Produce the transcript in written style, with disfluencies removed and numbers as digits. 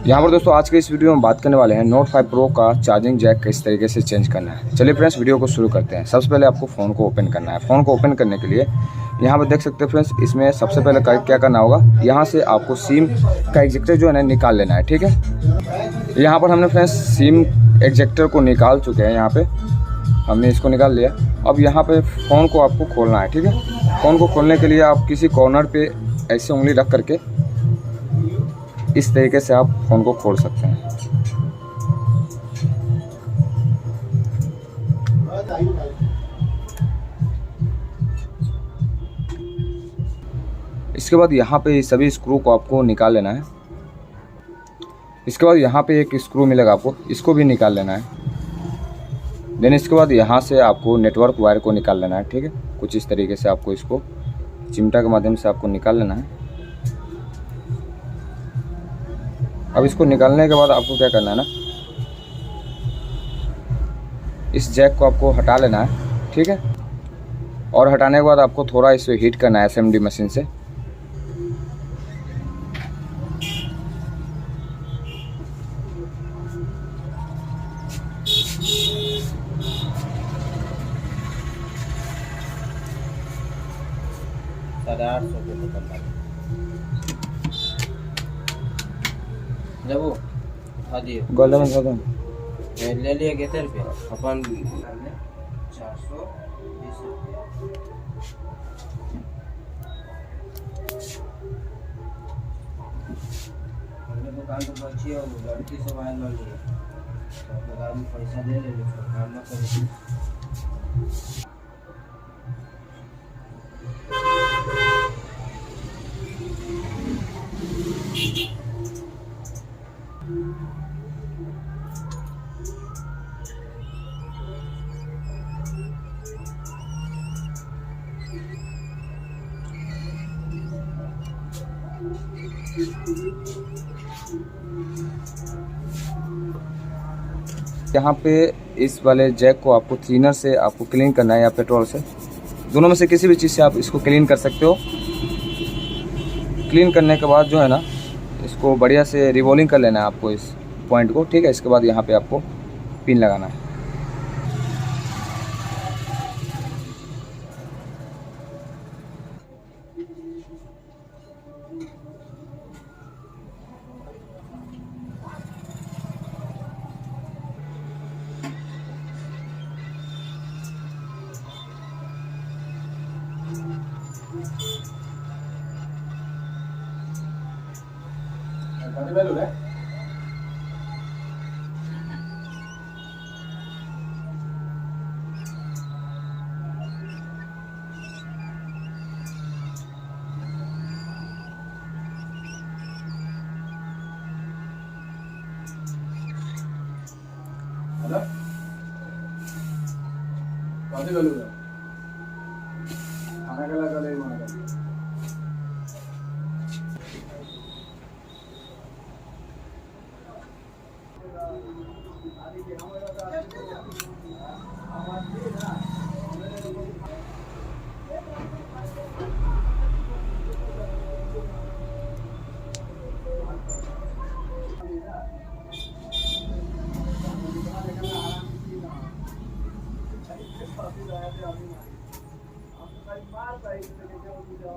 यहाँ पर दोस्तों आज के इस वीडियो में बात करने वाले हैं नोट 5 प्रो का चार्जिंग जैक किस तरीके से चेंज करना है। चलिए फ्रेंड्स वीडियो को शुरू करते हैं। सबसे पहले आपको फ़ोन को ओपन करना है। फ़ोन को ओपन करने के लिए यहाँ पर देख सकते हैं फ्रेंड्स, इसमें सबसे पहले क्या करना होगा, यहाँ से आपको सिम का एग्जेक्टर जो है ना निकाल लेना है। ठीक है, यहाँ पर हमने फ्रेंड्स सिम एग्जेक्टर को निकाल चुके हैं। यहाँ पर हमने इसको निकाल लिया। अब यहाँ पर फ़ोन को आपको खोलना है। ठीक है, फ़ोन को खोलने के लिए आप किसी कॉर्नर पर ऐसे उंगली रख करके इस तरीके से आप फ़ोन को खोल सकते हैं। इसके बाद यहाँ पे सभी स्क्रू को आपको निकाल लेना है। इसके बाद यहाँ पे एक स्क्रू मिलेगा आपको, इसको भी निकाल लेना है। देन इसके बाद यहाँ से आपको नेटवर्क वायर को निकाल लेना है। ठीक है, कुछ इस तरीके से आपको इसको चिमटा के माध्यम से आपको निकाल लेना है। अब इसको निकालने के बाद आपको क्या करना है ना, इस जैक को आपको हटा लेना है। ठीक है, और हटाने के बाद आपको थोड़ा इसे हीट करना है SMD मशीन से। जब वो उठा दिए गोल्डन गोल्डन ले लिया कितने रुपये अपन 420 रुपये दुकान तो बची है, लड़की से वायर लो लिए दुकान में पैसा दे ले काम ना करो। यहाँ पे इस वाले जैक को आपको क्लीनर से आपको क्लीन करना है या पेट्रोल से, दोनों में से किसी भी चीज़ से आप इसको क्लीन कर सकते हो। क्लीन करने के बाद जो है ना, इसको बढ़िया से रिवॉल्विंग कर लेना है आपको इस पॉइंट को। ठीक है, इसके बाद यहाँ पे आपको पिन लगाना है।